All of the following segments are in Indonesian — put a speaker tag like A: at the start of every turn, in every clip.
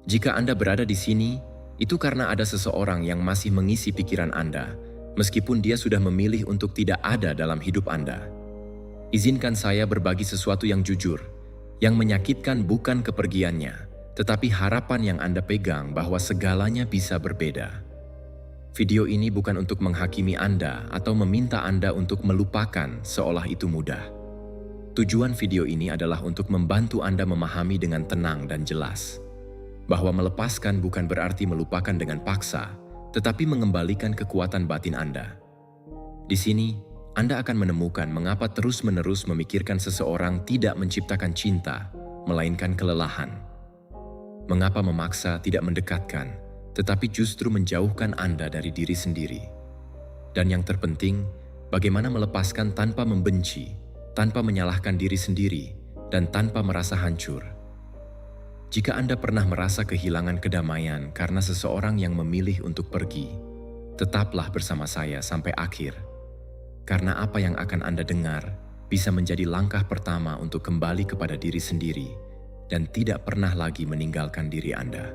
A: Jika Anda berada di sini, itu karena ada seseorang yang masih mengisi pikiran Anda, meskipun dia sudah memilih untuk tidak ada dalam hidup Anda. Izinkan saya berbagi sesuatu yang jujur, yang menyakitkan bukan kepergiannya, tetapi harapan yang Anda pegang bahwa segalanya bisa berbeda. Video ini bukan untuk menghakimi Anda atau meminta Anda untuk melupakan seolah itu mudah. Tujuan video ini adalah untuk membantu Anda memahami dengan tenang dan jelas bahwa melepaskan bukan berarti melupakan dengan paksa, tetapi mengembalikan kekuatan batin Anda. Di sini, Anda akan menemukan mengapa terus-menerus memikirkan seseorang tidak menciptakan cinta, melainkan kelelahan. Mengapa memaksa tidak mendekatkan, tetapi justru menjauhkan Anda dari diri sendiri. Dan yang terpenting, bagaimana melepaskan tanpa membenci, tanpa menyalahkan diri sendiri, dan tanpa merasa hancur. Jika Anda pernah merasa kehilangan kedamaian karena seseorang yang memilih untuk pergi, tetaplah bersama saya sampai akhir. Karena apa yang akan Anda dengar bisa menjadi langkah pertama untuk kembali kepada diri sendiri dan tidak pernah lagi meninggalkan diri Anda.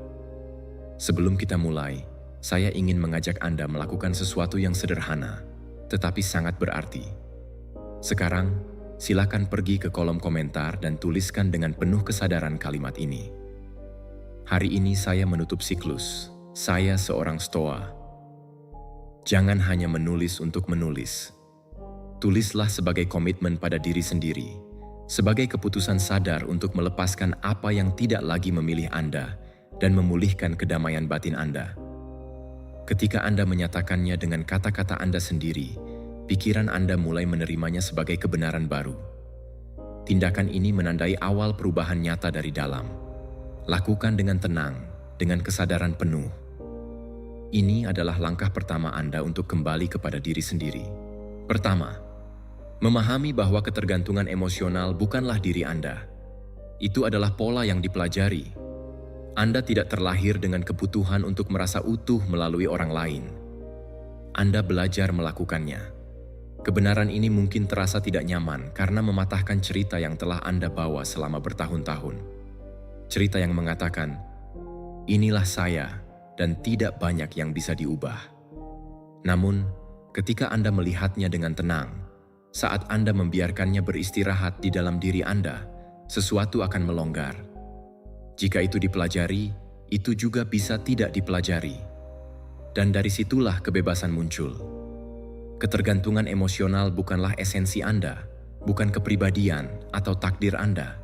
A: Sebelum kita mulai, saya ingin mengajak Anda melakukan sesuatu yang sederhana, tetapi sangat berarti. Sekarang, silakan pergi ke kolom komentar dan tuliskan dengan penuh kesadaran kalimat ini. Hari ini saya menutup siklus. Saya seorang Stoa. Jangan hanya menulis untuk menulis. Tulislah sebagai komitmen pada diri sendiri, sebagai keputusan sadar untuk melepaskan apa yang tidak lagi memilih Anda dan memulihkan kedamaian batin Anda. Ketika Anda menyatakannya dengan kata-kata Anda sendiri, pikiran Anda mulai menerimanya sebagai kebenaran baru. Tindakan ini menandai awal perubahan nyata dari dalam. Lakukan dengan tenang, dengan kesadaran penuh. Ini adalah langkah pertama Anda untuk kembali kepada diri sendiri. Pertama, memahami bahwa ketergantungan emosional bukanlah diri Anda. Itu adalah pola yang dipelajari. Anda tidak terlahir dengan kebutuhan untuk merasa utuh melalui orang lain. Anda belajar melakukannya. Kebenaran ini mungkin terasa tidak nyaman karena mematahkan cerita yang telah Anda bawa selama bertahun-tahun. Cerita yang mengatakan, inilah saya dan tidak banyak yang bisa diubah. Namun, ketika Anda melihatnya dengan tenang, saat Anda membiarkannya beristirahat di dalam diri Anda, sesuatu akan melonggar. Jika itu dipelajari, itu juga bisa tidak dipelajari. Dan dari situlah kebebasan muncul. Ketergantungan emosional bukanlah esensi Anda, bukan kepribadian atau takdir Anda.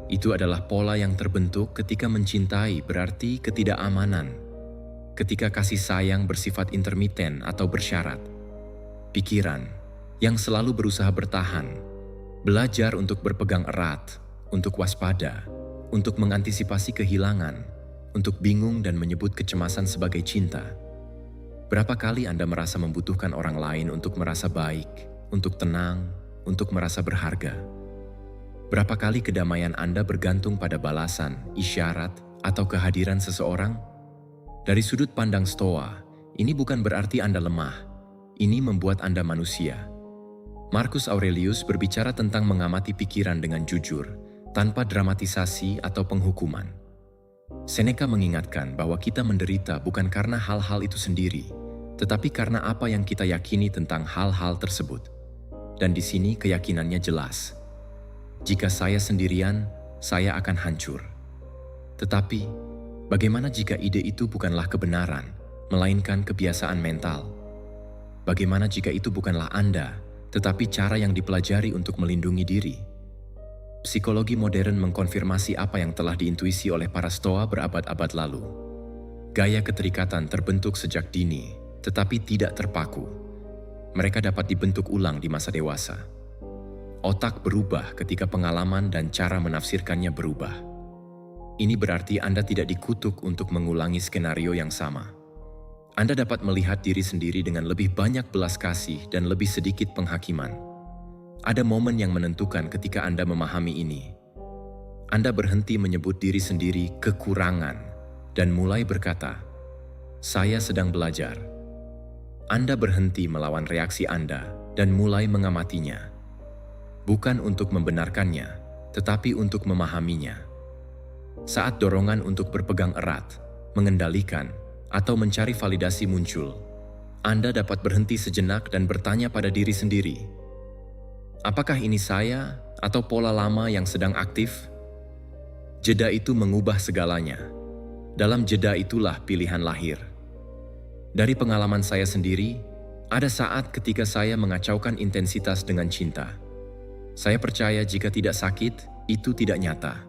A: Itu adalah pola yang terbentuk ketika mencintai berarti ketidakamanan, ketika kasih sayang bersifat intermiten atau bersyarat. Pikiran yang selalu berusaha bertahan, belajar untuk berpegang erat, untuk waspada, untuk mengantisipasi kehilangan, untuk bingung dan menyebut kecemasan sebagai cinta. Berapa kali Anda merasa membutuhkan orang lain untuk merasa baik, untuk tenang, untuk merasa berharga? Berapa kali kedamaian Anda bergantung pada balasan, isyarat, atau kehadiran seseorang? Dari sudut pandang Stoa, ini bukan berarti Anda lemah. Ini membuat Anda manusia. Marcus Aurelius berbicara tentang mengamati pikiran dengan jujur, tanpa dramatisasi atau penghukuman. Seneca mengingatkan bahwa kita menderita bukan karena hal-hal itu sendiri, tetapi karena apa yang kita yakini tentang hal-hal tersebut. Dan di sini keyakinannya jelas. Jika saya sendirian, saya akan hancur. Tetapi, bagaimana jika ide itu bukanlah kebenaran, melainkan kebiasaan mental? Bagaimana jika itu bukanlah Anda, tetapi cara yang dipelajari untuk melindungi diri? Psikologi modern mengkonfirmasi apa yang telah diintuisi oleh para Stoa berabad-abad lalu. Gaya keterikatan terbentuk sejak dini, tetapi tidak terpaku. Mereka dapat dibentuk ulang di masa dewasa. Otak berubah ketika pengalaman dan cara menafsirkannya berubah. Ini berarti Anda tidak dikutuk untuk mengulangi skenario yang sama. Anda dapat melihat diri sendiri dengan lebih banyak belas kasih dan lebih sedikit penghakiman. Ada momen yang menentukan ketika Anda memahami ini. Anda berhenti menyebut diri sendiri kekurangan dan mulai berkata, "Saya sedang belajar." Anda berhenti melawan reaksi Anda dan mulai mengamatinya. Bukan untuk membenarkannya, tetapi untuk memahaminya. Saat dorongan untuk berpegang erat, mengendalikan, atau mencari validasi muncul, Anda dapat berhenti sejenak dan bertanya pada diri sendiri, apakah ini saya atau pola lama yang sedang aktif? Jeda itu mengubah segalanya. Dalam jeda itulah pilihan lahir. Dari pengalaman saya sendiri, ada saat ketika saya mengacaukan intensitas dengan cinta. Saya percaya jika tidak sakit, itu tidak nyata.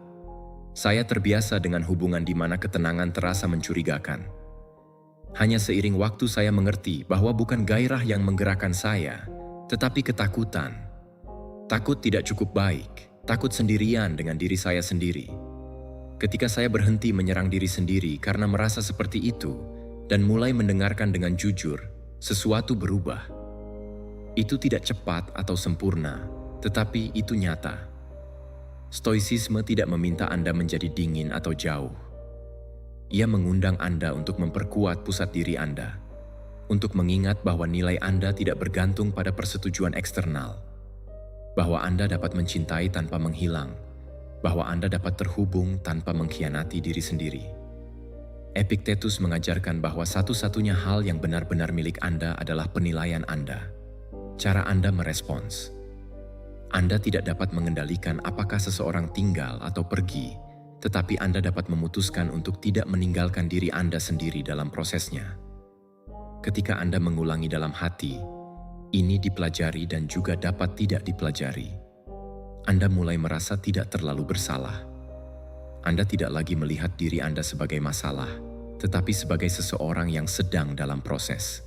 A: Saya terbiasa dengan hubungan di mana ketenangan terasa mencurigakan. Hanya seiring waktu saya mengerti bahwa bukan gairah yang menggerakkan saya, tetapi ketakutan. Takut tidak cukup baik, takut sendirian dengan diri saya sendiri. Ketika saya berhenti menyerang diri sendiri karena merasa seperti itu, dan mulai mendengarkan dengan jujur, sesuatu berubah. Itu tidak cepat atau sempurna, tetapi itu nyata. Stoicisme tidak meminta Anda menjadi dingin atau jauh. Ia mengundang Anda untuk memperkuat pusat diri Anda, untuk mengingat bahwa nilai Anda tidak bergantung pada persetujuan eksternal, bahwa Anda dapat mencintai tanpa menghilang, bahwa Anda dapat terhubung tanpa mengkhianati diri sendiri. Epictetus mengajarkan bahwa satu-satunya hal yang benar-benar milik Anda adalah penilaian Anda, cara Anda merespons. Anda tidak dapat mengendalikan apakah seseorang tinggal atau pergi, tetapi Anda dapat memutuskan untuk tidak meninggalkan diri Anda sendiri dalam prosesnya. Ketika Anda mengulangi dalam hati, ini dipelajari dan juga dapat tidak dipelajari. Anda mulai merasa tidak terlalu bersalah. Anda tidak lagi melihat diri Anda sebagai masalah, tetapi sebagai seseorang yang sedang dalam proses.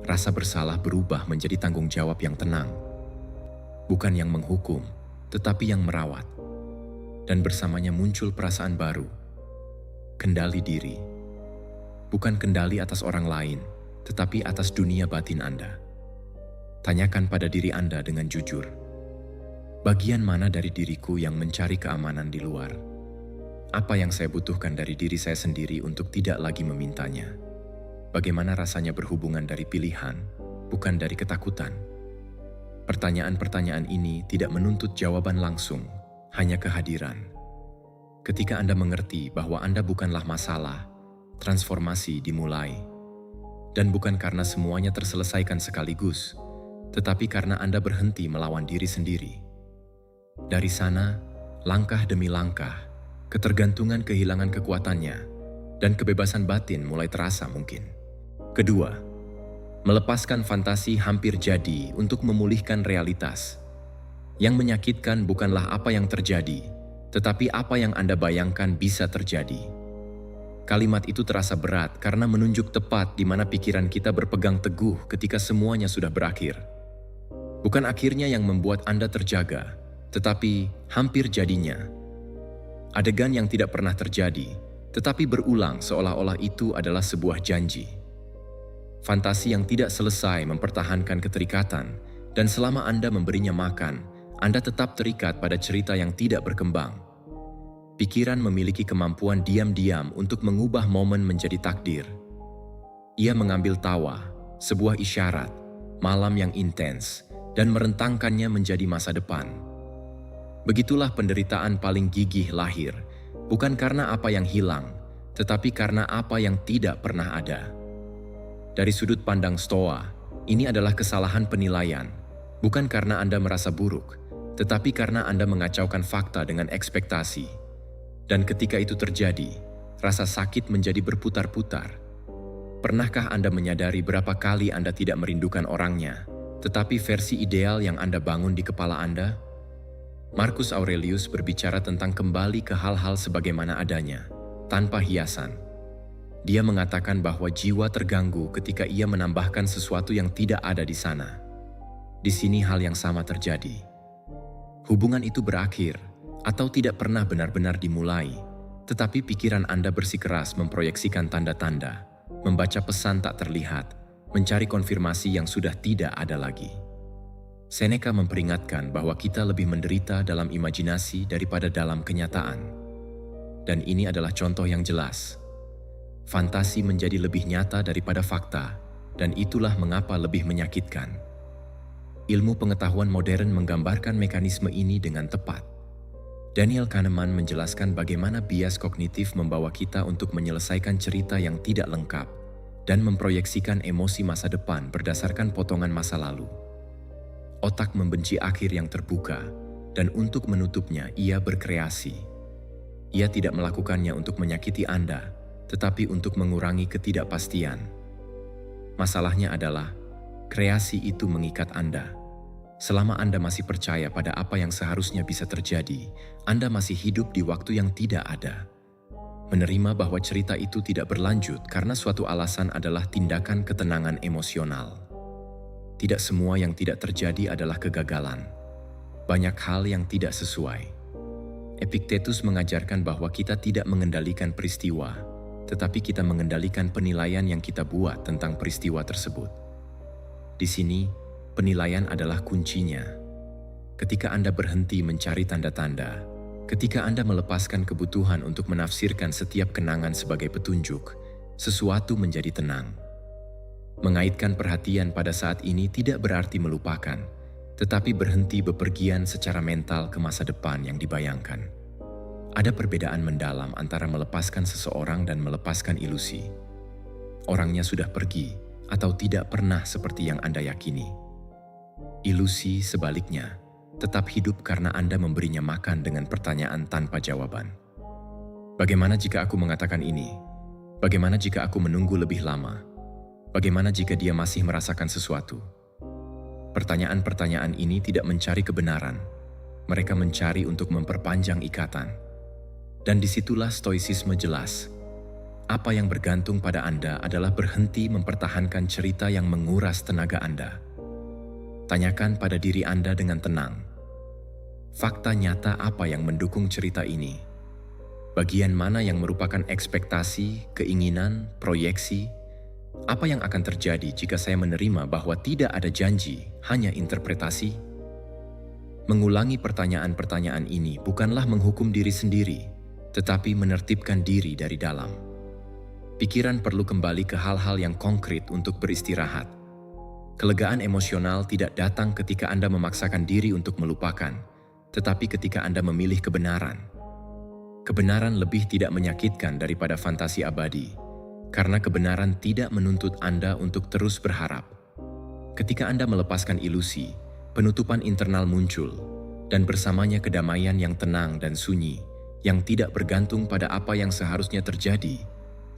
A: Rasa bersalah berubah menjadi tanggung jawab yang tenang. Bukan yang menghukum, tetapi yang merawat. Dan bersamanya muncul perasaan baru. Kendali diri. Bukan kendali atas orang lain, tetapi atas dunia batin Anda. Tanyakan pada diri Anda dengan jujur. Bagian mana dari diriku yang mencari keamanan di luar? Apa yang saya butuhkan dari diri saya sendiri untuk tidak lagi memintanya? Bagaimana rasanya berhubungan dari pilihan, bukan dari ketakutan? Pertanyaan-pertanyaan ini tidak menuntut jawaban langsung, hanya kehadiran. Ketika Anda mengerti bahwa Anda bukanlah masalah, transformasi dimulai. Dan bukan karena semuanya terselesaikan sekaligus, tetapi karena Anda berhenti melawan diri sendiri. Dari sana, langkah demi langkah, ketergantungan kehilangan kekuatannya, dan kebebasan batin mulai terasa mungkin. Kedua, melepaskan fantasi hampir jadi untuk memulihkan realitas. Yang menyakitkan bukanlah apa yang terjadi, tetapi apa yang Anda bayangkan bisa terjadi. Kalimat itu terasa berat karena menunjuk tepat di mana pikiran kita berpegang teguh ketika semuanya sudah berakhir. Bukan akhirnya yang membuat Anda terjaga, tetapi hampir jadinya. Adegan yang tidak pernah terjadi, tetapi berulang seolah-olah itu adalah sebuah janji. Fantasi yang tidak selesai mempertahankan keterikatan, dan selama Anda memberinya makan, Anda tetap terikat pada cerita yang tidak berkembang. Pikiran memiliki kemampuan diam-diam untuk mengubah momen menjadi takdir. Ia mengambil tawa, sebuah isyarat, malam yang intens, dan merentangkannya menjadi masa depan. Begitulah penderitaan paling gigih lahir, bukan karena apa yang hilang, tetapi karena apa yang tidak pernah ada. Dari sudut pandang Stoa, ini adalah kesalahan penilaian, bukan karena Anda merasa buruk, tetapi karena Anda mengacaukan fakta dengan ekspektasi. Dan ketika itu terjadi, rasa sakit menjadi berputar-putar. Pernahkah Anda menyadari berapa kali Anda tidak merindukan orangnya, tetapi versi ideal yang Anda bangun di kepala Anda? Marcus Aurelius berbicara tentang kembali ke hal-hal sebagaimana adanya, tanpa hiasan. Dia mengatakan bahwa jiwa terganggu ketika ia menambahkan sesuatu yang tidak ada di sana. Di sini hal yang sama terjadi. Hubungan itu berakhir, atau tidak pernah benar-benar dimulai, tetapi pikiran Anda bersikeras memproyeksikan tanda-tanda, membaca pesan tak terlihat, mencari konfirmasi yang sudah tidak ada lagi. Seneca memperingatkan bahwa kita lebih menderita dalam imajinasi daripada dalam kenyataan. Dan ini adalah contoh yang jelas. Fantasi menjadi lebih nyata daripada fakta, dan itulah mengapa lebih menyakitkan. Ilmu pengetahuan modern menggambarkan mekanisme ini dengan tepat. Daniel Kahneman menjelaskan bagaimana bias kognitif membawa kita untuk menyelesaikan cerita yang tidak lengkap dan memproyeksikan emosi masa depan berdasarkan potongan masa lalu. Otak membenci akhir yang terbuka, dan untuk menutupnya ia berkreasi. Ia tidak melakukannya untuk menyakiti Anda, tetapi untuk mengurangi ketidakpastian. Masalahnya adalah, kreasi itu mengikat Anda. Selama Anda masih percaya pada apa yang seharusnya bisa terjadi, Anda masih hidup di waktu yang tidak ada. Menerima bahwa cerita itu tidak berlanjut karena suatu alasan adalah tindakan ketenangan emosional. Tidak semua yang tidak terjadi adalah kegagalan. Banyak hal yang tidak sesuai. Epictetus mengajarkan bahwa kita tidak mengendalikan peristiwa, tetapi kita mengendalikan penilaian yang kita buat tentang peristiwa tersebut. Di sini, penilaian adalah kuncinya. Ketika Anda berhenti mencari tanda-tanda, ketika Anda melepaskan kebutuhan untuk menafsirkan setiap kenangan sebagai petunjuk, sesuatu menjadi tenang. Mengaitkan perhatian pada saat ini tidak berarti melupakan, tetapi berhenti bepergian secara mental ke masa depan yang dibayangkan. Ada perbedaan mendalam antara melepaskan seseorang dan melepaskan ilusi. Orangnya sudah pergi atau tidak pernah seperti yang Anda yakini. Ilusi sebaliknya, tetap hidup karena Anda memberinya makan dengan pertanyaan tanpa jawaban. Bagaimana jika aku mengatakan ini? Bagaimana jika aku menunggu lebih lama? Bagaimana jika dia masih merasakan sesuatu? Pertanyaan-pertanyaan ini tidak mencari kebenaran. Mereka mencari untuk memperpanjang ikatan. Dan disitulah stoicisme jelas. Apa yang bergantung pada Anda adalah berhenti mempertahankan cerita yang menguras tenaga Anda. Tanyakan pada diri Anda dengan tenang. Fakta nyata apa yang mendukung cerita ini? Bagian mana yang merupakan ekspektasi, keinginan, proyeksi? Apa yang akan terjadi jika saya menerima bahwa tidak ada janji, hanya interpretasi? Mengulangi pertanyaan-pertanyaan ini bukanlah menghukum diri sendiri, tetapi menertibkan diri dari dalam. Pikiran perlu kembali ke hal-hal yang konkret untuk beristirahat. Kelegaan emosional tidak datang ketika Anda memaksakan diri untuk melupakan, tetapi ketika Anda memilih kebenaran. Kebenaran lebih tidak menyakitkan daripada fantasi abadi, karena kebenaran tidak menuntut Anda untuk terus berharap. Ketika Anda melepaskan ilusi, penutupan internal muncul, dan bersamanya kedamaian yang tenang dan sunyi, yang tidak bergantung pada apa yang seharusnya terjadi,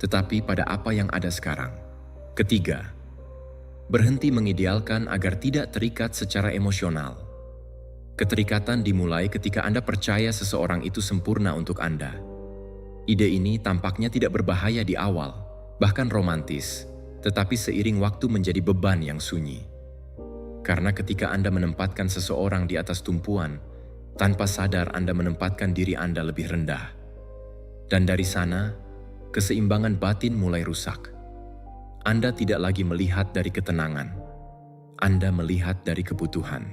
A: tetapi pada apa yang ada sekarang. Ketiga, berhenti mengidealkan agar tidak terikat secara emosional. Keterikatan dimulai ketika Anda percaya seseorang itu sempurna untuk Anda. Ide ini tampaknya tidak berbahaya di awal, bahkan romantis, tetapi seiring waktu menjadi beban yang sunyi. Karena ketika Anda menempatkan seseorang di atas tumpuan, tanpa sadar Anda menempatkan diri Anda lebih rendah. Dan dari sana, keseimbangan batin mulai rusak. Anda tidak lagi melihat dari ketenangan. Anda melihat dari kebutuhan.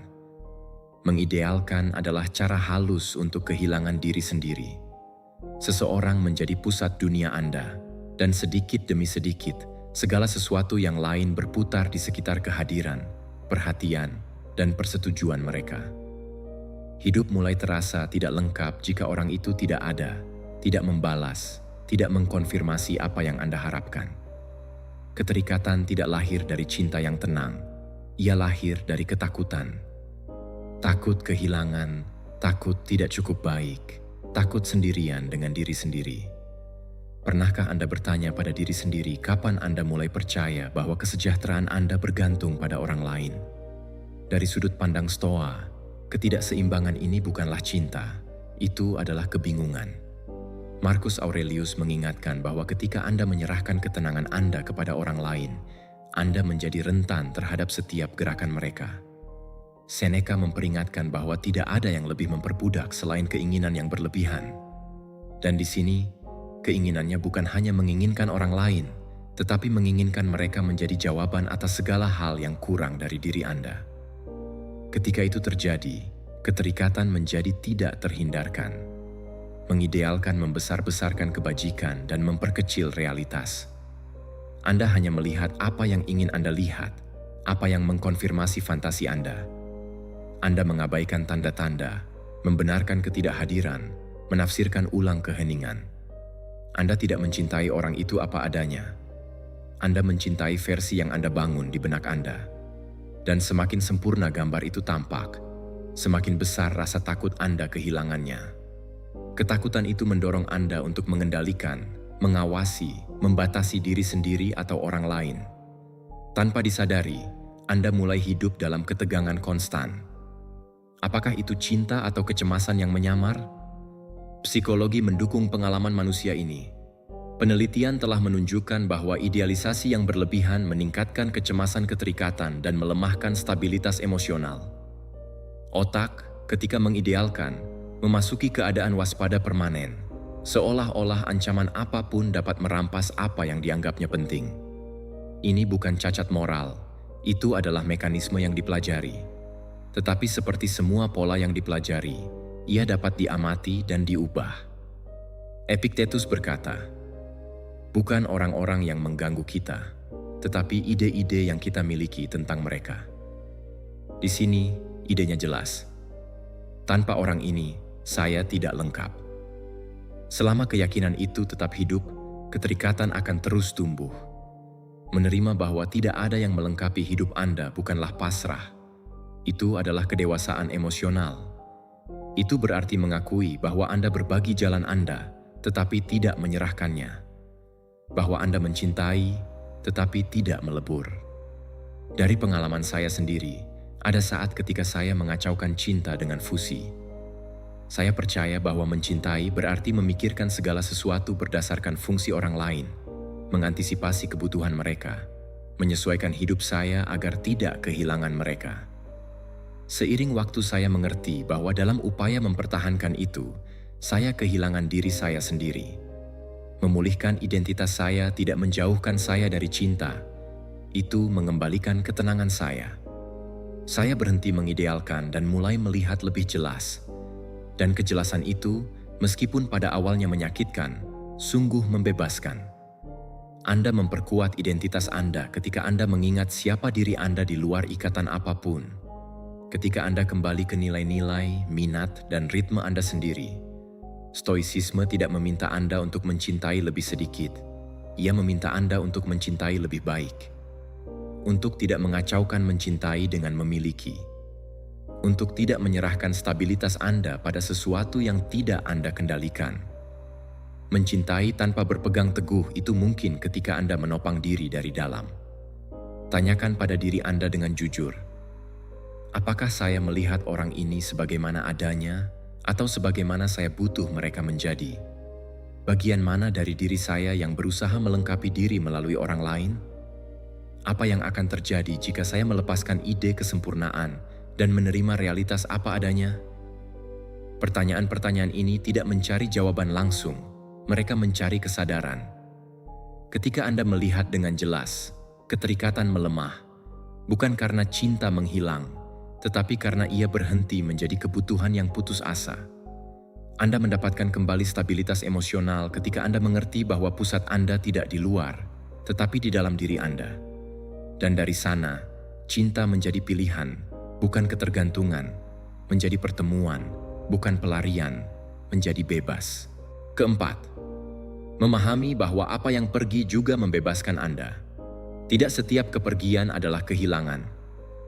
A: Mengidealkan adalah cara halus untuk kehilangan diri sendiri. Seseorang menjadi pusat dunia Anda, dan sedikit demi sedikit, segala sesuatu yang lain berputar di sekitar kehadiran, perhatian, dan persetujuan mereka. Hidup mulai terasa tidak lengkap jika orang itu tidak ada, tidak membalas, tidak mengkonfirmasi apa yang Anda harapkan. Keterikatan tidak lahir dari cinta yang tenang, ia lahir dari ketakutan. Takut kehilangan, takut tidak cukup baik, takut sendirian dengan diri sendiri. Pernahkah Anda bertanya pada diri sendiri kapan Anda mulai percaya bahwa kesejahteraan Anda bergantung pada orang lain? Dari sudut pandang Stoa, ketidakseimbangan ini bukanlah cinta, itu adalah kebingungan. Marcus Aurelius mengingatkan bahwa ketika Anda menyerahkan ketenangan Anda kepada orang lain, Anda menjadi rentan terhadap setiap gerakan mereka. Seneca memperingatkan bahwa tidak ada yang lebih memperbudak selain keinginan yang berlebihan. Dan di sini, keinginannya bukan hanya menginginkan orang lain, tetapi menginginkan mereka menjadi jawaban atas segala hal yang kurang dari diri Anda. Ketika itu terjadi, keterikatan menjadi tidak terhindarkan. Mengidealkan membesar-besarkan kebajikan dan memperkecil realitas. Anda hanya melihat apa yang ingin Anda lihat, apa yang mengkonfirmasi fantasi Anda. Anda mengabaikan tanda-tanda, membenarkan ketidakhadiran, menafsirkan ulang keheningan. Anda tidak mencintai orang itu apa adanya. Anda mencintai versi yang Anda bangun di benak Anda. Dan semakin sempurna gambar itu tampak, semakin besar rasa takut Anda kehilangannya. Ketakutan itu mendorong Anda untuk mengendalikan, mengawasi, membatasi diri sendiri atau orang lain. Tanpa disadari, Anda mulai hidup dalam ketegangan konstan. Apakah itu cinta atau kecemasan yang menyamar? Psikologi mendukung pengalaman manusia ini. Penelitian telah menunjukkan bahwa idealisasi yang berlebihan meningkatkan kecemasan keterikatan dan melemahkan stabilitas emosional. Otak, ketika mengidealkan, memasuki keadaan waspada permanen, seolah-olah ancaman apapun dapat merampas apa yang dianggapnya penting. Ini bukan cacat moral, itu adalah mekanisme yang dipelajari. Tetapi seperti semua pola yang dipelajari, ia dapat diamati dan diubah. Epictetus berkata, "Bukan orang-orang yang mengganggu kita, tetapi ide-ide yang kita miliki tentang mereka." Di sini, idenya jelas. Tanpa orang ini, saya tidak lengkap. Selama keyakinan itu tetap hidup, keterikatan akan terus tumbuh. Menerima bahwa tidak ada yang melengkapi hidup Anda bukanlah pasrah. Itu adalah kedewasaan emosional. Itu berarti mengakui bahwa Anda berbagi jalan Anda, tetapi tidak menyerahkannya. Bahwa Anda mencintai, tetapi tidak melebur. Dari pengalaman saya sendiri, ada saat ketika saya mengacaukan cinta dengan fusi. Saya percaya bahwa mencintai berarti memikirkan segala sesuatu berdasarkan fungsi orang lain, mengantisipasi kebutuhan mereka, menyesuaikan hidup saya agar tidak kehilangan mereka. Seiring waktu saya mengerti bahwa dalam upaya mempertahankan itu, saya kehilangan diri saya sendiri. Memulihkan identitas saya tidak menjauhkan saya dari cinta. Itu mengembalikan ketenangan saya. Saya berhenti mengidealkan dan mulai melihat lebih jelas. Dan kejelasan itu, meskipun pada awalnya menyakitkan, sungguh membebaskan. Anda memperkuat identitas Anda ketika Anda mengingat siapa diri Anda di luar ikatan apapun. Ketika Anda kembali ke nilai-nilai, minat, dan ritme Anda sendiri. Stoicisme tidak meminta Anda untuk mencintai lebih sedikit. Ia meminta Anda untuk mencintai lebih baik. Untuk tidak mengacaukan mencintai dengan memiliki. Untuk tidak menyerahkan stabilitas Anda pada sesuatu yang tidak Anda kendalikan. Mencintai tanpa berpegang teguh itu mungkin ketika Anda menopang diri dari dalam. Tanyakan pada diri Anda dengan jujur. Apakah saya melihat orang ini sebagaimana adanya, atau sebagaimana saya butuh mereka menjadi? Bagian mana dari diri saya yang berusaha melengkapi diri melalui orang lain? Apa yang akan terjadi jika saya melepaskan ide kesempurnaan dan menerima realitas apa adanya? Pertanyaan-pertanyaan ini tidak mencari jawaban langsung, mereka mencari kesadaran. Ketika Anda melihat dengan jelas, keterikatan melemah, bukan karena cinta menghilang, tetapi karena ia berhenti menjadi kebutuhan yang putus asa. Anda mendapatkan kembali stabilitas emosional ketika Anda mengerti bahwa pusat Anda tidak di luar, tetapi di dalam diri Anda. Dan dari sana, cinta menjadi pilihan, bukan ketergantungan, menjadi pertemuan, bukan pelarian, menjadi bebas. Keempat, memahami bahwa apa yang pergi juga membebaskan Anda. Tidak setiap kepergian adalah kehilangan.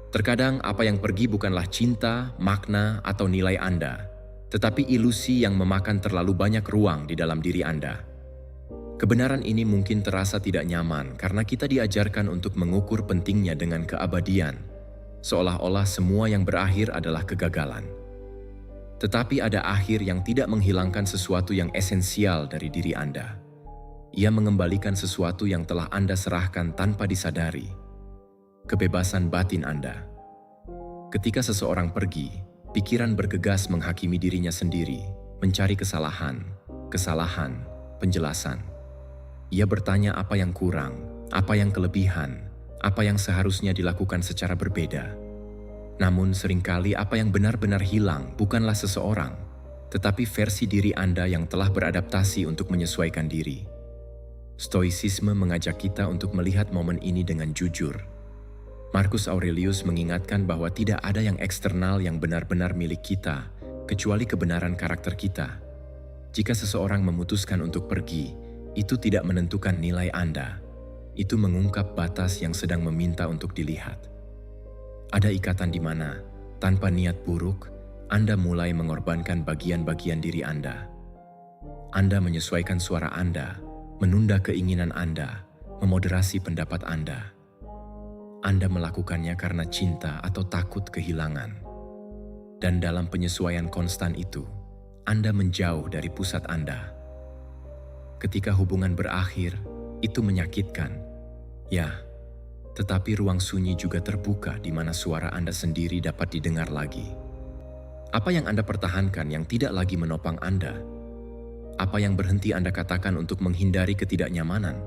A: Terkadang apa yang pergi bukanlah cinta, makna, atau nilai Anda, tetapi ilusi yang memakan terlalu banyak ruang di dalam diri Anda. Kebenaran ini mungkin terasa tidak nyaman karena kita diajarkan untuk mengukur pentingnya dengan keabadian, seolah-olah semua yang berakhir adalah kegagalan. Tetapi ada akhir yang tidak menghilangkan sesuatu yang esensial dari diri Anda. Ia mengembalikan sesuatu yang telah Anda serahkan tanpa disadari. Kebebasan batin Anda. Ketika seseorang pergi, pikiran bergegas menghakimi dirinya sendiri, mencari kesalahan, penjelasan. Ia bertanya apa yang kurang, apa yang kelebihan, apa yang seharusnya dilakukan secara berbeda. Namun seringkali apa yang benar-benar hilang bukanlah seseorang, tetapi versi diri Anda yang telah beradaptasi untuk menyesuaikan diri. Stoicisme mengajak kita untuk melihat momen ini dengan jujur. Marcus Aurelius mengingatkan bahwa tidak ada yang eksternal yang benar-benar milik kita, kecuali kebenaran karakter kita. Jika seseorang memutuskan untuk pergi, itu tidak menentukan nilai Anda. Itu mengungkap batas yang sedang meminta untuk dilihat. Ada ikatan di mana, tanpa niat buruk, Anda mulai mengorbankan bagian-bagian diri Anda. Anda menyesuaikan suara Anda, menunda keinginan Anda, memoderasi pendapat Anda. Anda melakukannya karena cinta atau takut kehilangan. Dan dalam penyesuaian konstan itu, Anda menjauh dari pusat Anda. Ketika hubungan berakhir, itu menyakitkan. Ya, tetapi ruang sunyi juga terbuka di mana suara Anda sendiri dapat didengar lagi. Apa yang Anda pertahankan yang tidak lagi menopang Anda? Apa yang berhenti Anda katakan untuk menghindari ketidaknyamanan?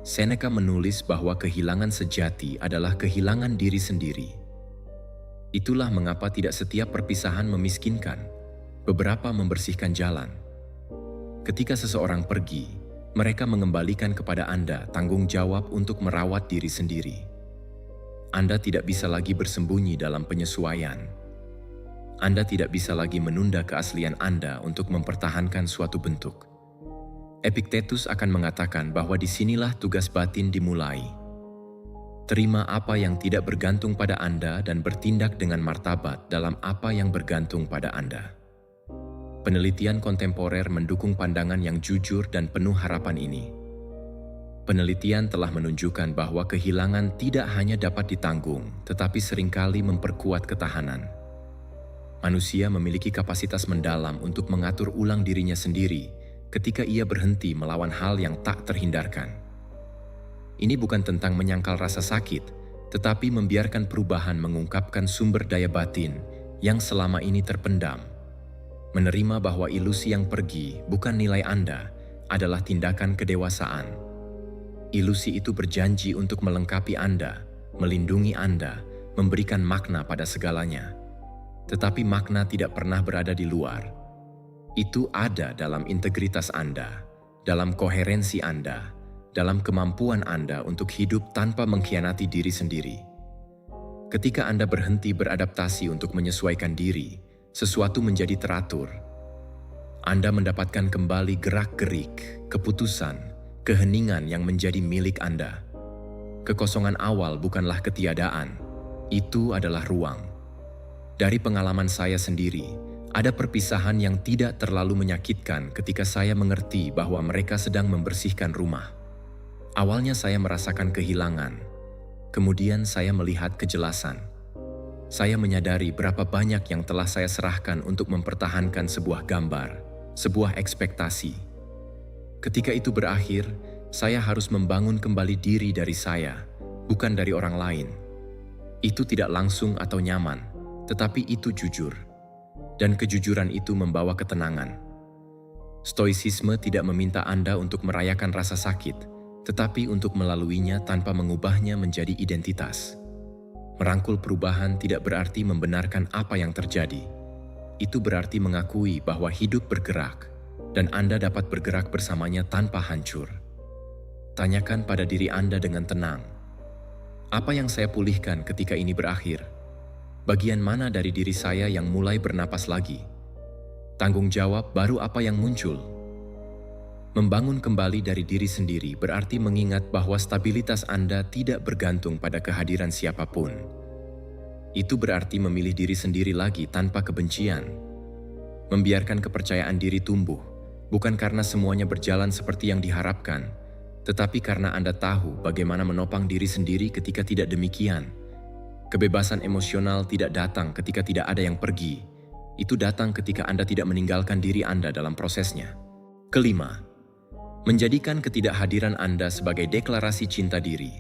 A: Seneca menulis bahwa kehilangan sejati adalah kehilangan diri sendiri. Itulah mengapa tidak setiap perpisahan memiskinkan. Beberapa membersihkan jalan. Ketika seseorang pergi, mereka mengembalikan kepada Anda tanggung jawab untuk merawat diri sendiri. Anda tidak bisa lagi bersembunyi dalam penyesuaian. Anda tidak bisa lagi menunda keaslian Anda untuk mempertahankan suatu bentuk. Epictetus akan mengatakan bahwa disinilah tugas batin dimulai. Terima apa yang tidak bergantung pada Anda dan bertindak dengan martabat dalam apa yang bergantung pada Anda. Penelitian kontemporer mendukung pandangan yang jujur dan penuh harapan ini. Penelitian telah menunjukkan bahwa kehilangan tidak hanya dapat ditanggung, tetapi seringkali memperkuat ketahanan. Manusia memiliki kapasitas mendalam untuk mengatur ulang dirinya sendiri ketika ia berhenti melawan hal yang tak terhindarkan. Ini bukan tentang menyangkal rasa sakit, tetapi membiarkan perubahan mengungkapkan sumber daya batin yang selama ini terpendam. Menerima bahwa ilusi yang pergi bukan nilai Anda adalah tindakan kedewasaan. Ilusi itu berjanji untuk melengkapi Anda, melindungi Anda, memberikan makna pada segalanya. Tetapi makna tidak pernah berada di luar. Itu ada dalam integritas Anda, dalam koherensi Anda, dalam kemampuan Anda untuk hidup tanpa mengkhianati diri sendiri. Ketika Anda berhenti beradaptasi untuk menyesuaikan diri, sesuatu menjadi teratur. Anda mendapatkan kembali gerak-gerik, keputusan, keheningan yang menjadi milik Anda. Kekosongan awal bukanlah ketiadaan, itu adalah ruang. Dari pengalaman saya sendiri, ada perpisahan yang tidak terlalu menyakitkan ketika saya mengerti bahwa mereka sedang membersihkan rumah. Awalnya saya merasakan kehilangan, kemudian saya melihat kejelasan. Saya menyadari berapa banyak yang telah saya serahkan untuk mempertahankan sebuah gambar, sebuah ekspektasi. Ketika itu berakhir, saya harus membangun kembali diri dari saya, bukan dari orang lain. Itu tidak langsung atau nyaman, tetapi itu jujur. Dan kejujuran itu membawa ketenangan. Stoicisme tidak meminta Anda untuk merayakan rasa sakit, tetapi untuk melaluinya tanpa mengubahnya menjadi identitas. Merangkul perubahan tidak berarti membenarkan apa yang terjadi. Itu berarti mengakui bahwa hidup bergerak, dan Anda dapat bergerak bersamanya tanpa hancur. Tanyakan pada diri Anda dengan tenang, apa yang saya pulihkan ketika ini berakhir? Bagian mana dari diri saya yang mulai bernapas lagi? Tanggung jawab baru apa yang muncul? Membangun kembali dari diri sendiri berarti mengingat bahwa stabilitas Anda tidak bergantung pada kehadiran siapapun. Itu berarti memilih diri sendiri lagi tanpa kebencian. Membiarkan kepercayaan diri tumbuh, bukan karena semuanya berjalan seperti yang diharapkan, tetapi karena Anda tahu bagaimana menopang diri sendiri ketika tidak demikian. Kebebasan emosional tidak datang ketika tidak ada yang pergi. Itu datang ketika Anda tidak meninggalkan diri Anda dalam prosesnya. Kelima, menjadikan ketidakhadiran Anda sebagai deklarasi cinta diri.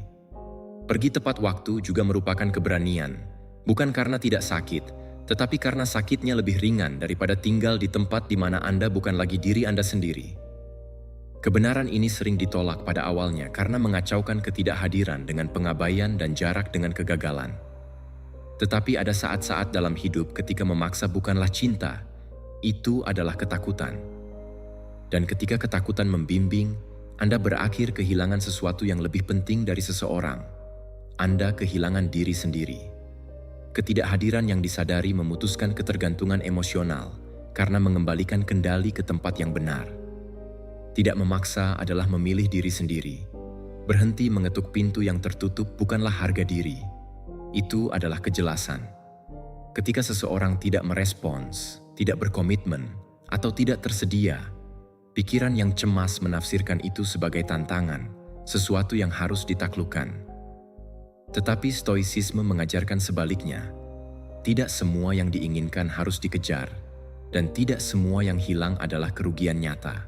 A: Pergi tepat waktu juga merupakan keberanian, bukan karena tidak sakit, tetapi karena sakitnya lebih ringan daripada tinggal di tempat di mana Anda bukan lagi diri Anda sendiri. Kebenaran ini sering ditolak pada awalnya karena mengacaukan ketidakhadiran dengan pengabaian dan jarak dengan kegagalan. Tetapi ada saat-saat dalam hidup ketika memaksa bukanlah cinta, itu adalah ketakutan. Dan ketika ketakutan membimbing, Anda berakhir kehilangan sesuatu yang lebih penting dari seseorang. Anda kehilangan diri sendiri. Ketidakhadiran yang disadari memutuskan ketergantungan emosional karena mengembalikan kendali ke tempat yang benar. Tidak memaksa adalah memilih diri sendiri. Berhenti mengetuk pintu yang tertutup bukanlah harga diri. Itu adalah kejelasan. Ketika seseorang tidak merespons, tidak berkomitmen, atau tidak tersedia, pikiran yang cemas menafsirkan itu sebagai tantangan, sesuatu yang harus ditaklukkan. Tetapi stoicisme mengajarkan sebaliknya. Tidak semua yang diinginkan harus dikejar, dan tidak semua yang hilang adalah kerugian nyata.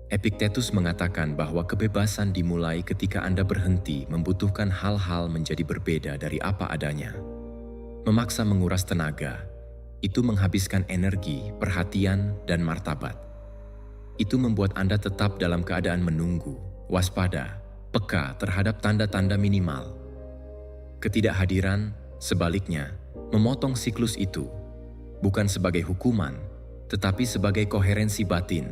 A: Epictetus mengatakan bahwa kebebasan dimulai ketika Anda berhenti membutuhkan hal-hal menjadi berbeda dari apa adanya. Memaksa menguras tenaga, itu menghabiskan energi, perhatian, dan martabat. Itu membuat Anda tetap dalam keadaan menunggu, waspada, peka terhadap tanda-tanda minimal. Ketidakhadiran, sebaliknya, memotong siklus itu, bukan sebagai hukuman, tetapi sebagai koherensi batin.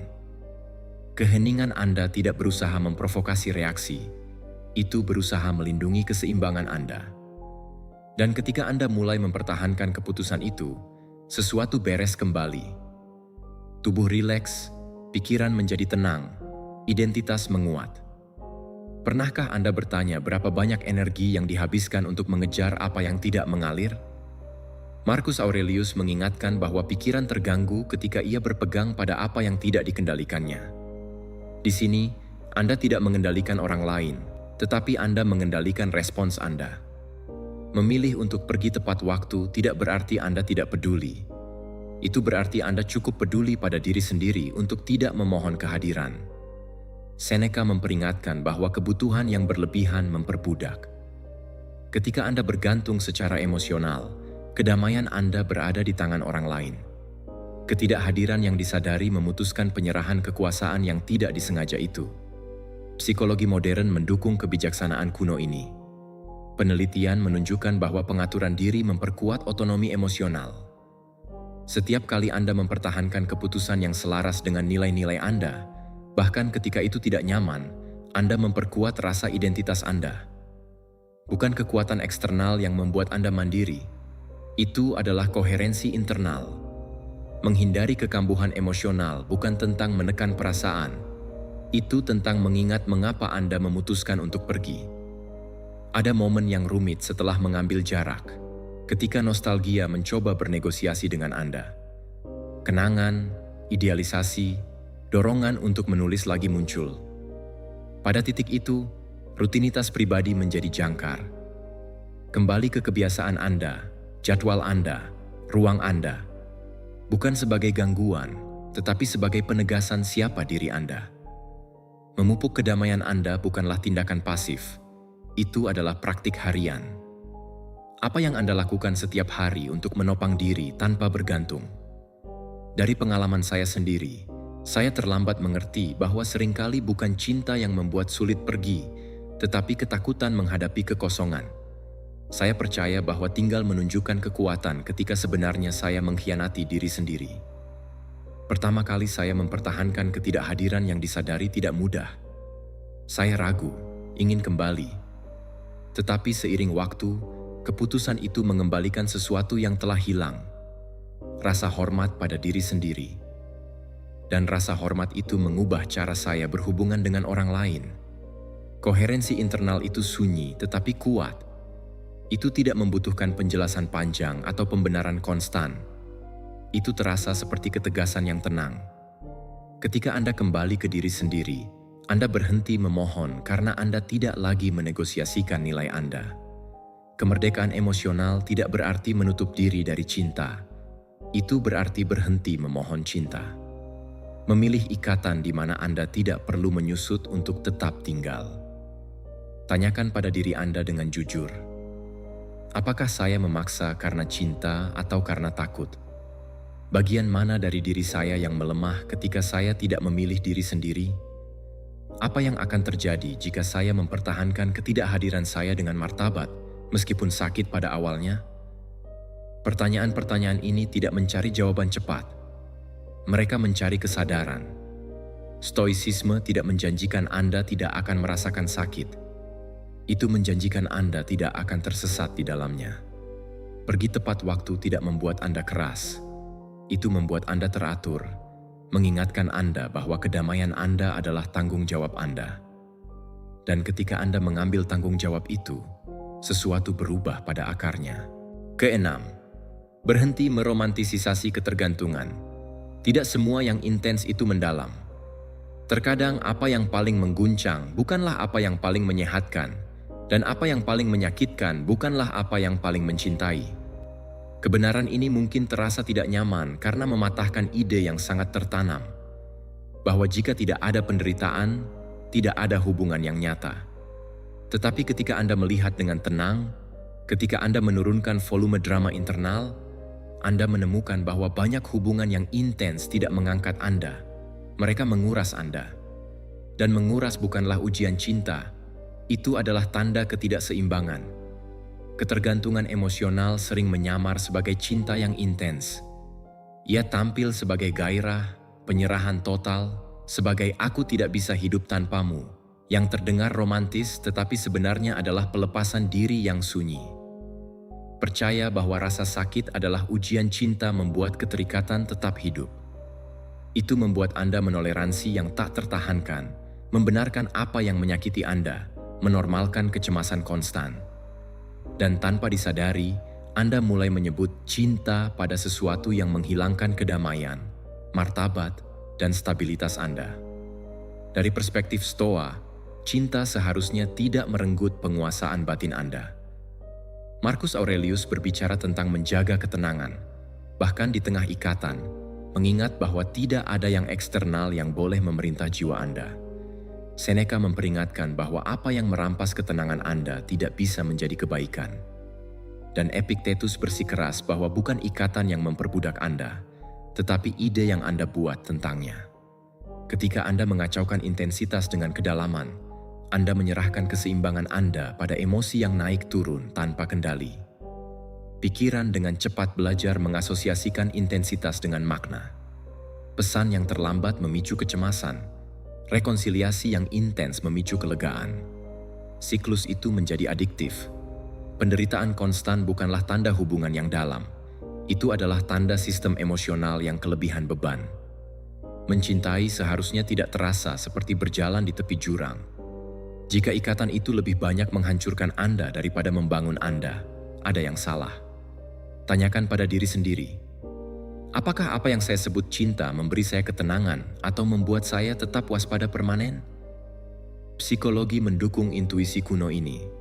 A: Keheningan Anda tidak berusaha memprovokasi reaksi, itu berusaha melindungi keseimbangan Anda. Dan ketika Anda mulai mempertahankan keputusan itu, sesuatu beres kembali. Tubuh rileks, pikiran menjadi tenang, identitas menguat. Pernahkah Anda bertanya berapa banyak energi yang dihabiskan untuk mengejar apa yang tidak mengalir? Marcus Aurelius mengingatkan bahwa pikiran terganggu ketika ia berpegang pada apa yang tidak dikendalikannya. Di sini, Anda tidak mengendalikan orang lain, tetapi Anda mengendalikan respons Anda. Memilih untuk pergi tepat waktu tidak berarti Anda tidak peduli. Itu berarti Anda cukup peduli pada diri sendiri untuk tidak memohon kehadiran. Seneca memperingatkan bahwa kebutuhan yang berlebihan memperbudak. Ketika Anda bergantung secara emosional, kedamaian Anda berada di tangan orang lain. Ketidakhadiran yang disadari memutuskan penyerahan kekuasaan yang tidak disengaja itu. Psikologi modern mendukung kebijaksanaan kuno ini. Penelitian menunjukkan bahwa pengaturan diri memperkuat otonomi emosional. Setiap kali Anda mempertahankan keputusan yang selaras dengan nilai-nilai Anda, bahkan ketika itu tidak nyaman, Anda memperkuat rasa identitas Anda. Bukan kekuatan eksternal yang membuat Anda mandiri. Itu adalah koherensi internal. Menghindari kekambuhan emosional bukan tentang menekan perasaan. Itu tentang mengingat mengapa Anda memutuskan untuk pergi. Ada momen yang rumit setelah mengambil jarak, ketika nostalgia mencoba bernegosiasi dengan Anda. Kenangan, idealisasi, dorongan untuk menulis lagi muncul. Pada titik itu, rutinitas pribadi menjadi jangkar. Kembali ke kebiasaan Anda, jadwal Anda, ruang Anda. Bukan sebagai gangguan, tetapi sebagai penegasan siapa diri Anda. Memupuk kedamaian Anda bukanlah tindakan pasif. Itu adalah praktik harian. Apa yang Anda lakukan setiap hari untuk menopang diri tanpa bergantung? Dari pengalaman saya sendiri, saya terlambat mengerti bahwa seringkali bukan cinta yang membuat sulit pergi, tetapi ketakutan menghadapi kekosongan. Saya percaya bahwa tinggal menunjukkan kekuatan ketika sebenarnya saya mengkhianati diri sendiri. Pertama kali saya mempertahankan ketidakhadiran yang disadari tidak mudah. Saya ragu, ingin kembali. Tetapi seiring waktu, keputusan itu mengembalikan sesuatu yang telah hilang. Rasa hormat pada diri sendiri. Dan rasa hormat itu mengubah cara saya berhubungan dengan orang lain. Koherensi internal itu sunyi tetapi kuat. Itu tidak membutuhkan penjelasan panjang atau pembenaran konstan. Itu terasa seperti ketegasan yang tenang. Ketika Anda kembali ke diri sendiri, Anda berhenti memohon karena Anda tidak lagi menegosiasikan nilai Anda. Kemerdekaan emosional tidak berarti menutup diri dari cinta. Itu berarti berhenti memohon cinta. Memilih ikatan di mana Anda tidak perlu menyusut untuk tetap tinggal. Tanyakan pada diri Anda dengan jujur. Apakah saya memaksa karena cinta atau karena takut? Bagian mana dari diri saya yang melemah ketika saya tidak memilih diri sendiri? Apa yang akan terjadi jika saya mempertahankan ketidakhadiran saya dengan martabat, meskipun sakit pada awalnya? Pertanyaan-pertanyaan ini tidak mencari jawaban cepat. Mereka mencari kesadaran. Stoicisme tidak menjanjikan Anda tidak akan merasakan sakit. Itu menjanjikan Anda tidak akan tersesat di dalamnya. Pergi tepat waktu tidak membuat Anda keras. Itu membuat Anda teratur, mengingatkan Anda bahwa kedamaian Anda adalah tanggung jawab Anda. Dan ketika Anda mengambil tanggung jawab itu, sesuatu berubah pada akarnya. Keenam, berhenti meromantisasi ketergantungan. Tidak semua yang intens itu mendalam. Terkadang apa yang paling mengguncang bukanlah apa yang paling menyehatkan, dan apa yang paling menyakitkan bukanlah apa yang paling mencintai. Kebenaran ini mungkin terasa tidak nyaman karena mematahkan ide yang sangat tertanam, bahwa jika tidak ada penderitaan, tidak ada hubungan yang nyata. Tetapi ketika Anda melihat dengan tenang, ketika Anda menurunkan volume drama internal, Anda menemukan bahwa banyak hubungan yang intens tidak mengangkat Anda. Mereka menguras Anda. Dan menguras bukanlah ujian cinta, itu adalah tanda ketidakseimbangan. Ketergantungan emosional sering menyamar sebagai cinta yang intens. Ia tampil sebagai gairah, penyerahan total, sebagai aku tidak bisa hidup tanpamu, yang terdengar romantis tetapi sebenarnya adalah pelepasan diri yang sunyi. Percaya bahwa rasa sakit adalah ujian cinta membuat keterikatan tetap hidup. Itu membuat Anda menoleransi yang tak tertahankan, membenarkan apa yang menyakiti Anda, menormalkan kecemasan konstan. Dan tanpa disadari, Anda mulai menyebut cinta pada sesuatu yang menghilangkan kedamaian, martabat, dan stabilitas Anda. Dari perspektif Stoa, cinta seharusnya tidak merenggut penguasaan batin Anda. Marcus Aurelius berbicara tentang menjaga ketenangan, bahkan di tengah ikatan, mengingat bahwa tidak ada yang eksternal yang boleh memerintah jiwa Anda. Seneca memperingatkan bahwa apa yang merampas ketenangan Anda tidak bisa menjadi kebaikan. Dan Epictetus bersikeras bahwa bukan ikatan yang memperbudak Anda, tetapi ide yang Anda buat tentangnya. Ketika Anda mengacaukan intensitas dengan kedalaman, Anda menyerahkan keseimbangan Anda pada emosi yang naik turun tanpa kendali. Pikiran dengan cepat belajar mengasosiasikan intensitas dengan makna. Pesan yang terlambat memicu kecemasan, rekonsiliasi yang intens memicu kelegaan. Siklus itu menjadi adiktif. Penderitaan konstan bukanlah tanda hubungan yang dalam. Itu adalah tanda sistem emosional yang kelebihan beban. Mencintai seharusnya tidak terasa seperti berjalan di tepi jurang. Jika ikatan itu lebih banyak menghancurkan Anda daripada membangun Anda, ada yang salah. Tanyakan pada diri sendiri, apakah apa yang saya sebut cinta memberi saya ketenangan atau membuat saya tetap waspada permanen? Psikologi mendukung intuisi kuno ini.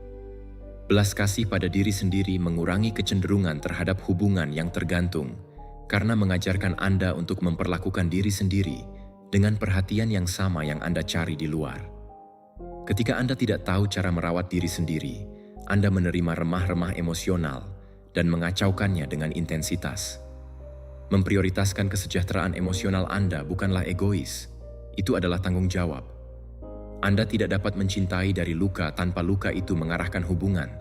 A: Belas kasih pada diri sendiri mengurangi kecenderungan terhadap hubungan yang tergantung karena mengajarkan Anda untuk memperlakukan diri sendiri dengan perhatian yang sama yang Anda cari di luar. Ketika Anda tidak tahu cara merawat diri sendiri, Anda menerima remah-remah emosional dan mengacaukannya dengan intensitas. Memprioritaskan kesejahteraan emosional Anda bukanlah egois, itu adalah tanggung jawab. Anda tidak dapat mencintai dari luka tanpa luka itu mengarahkan hubungan.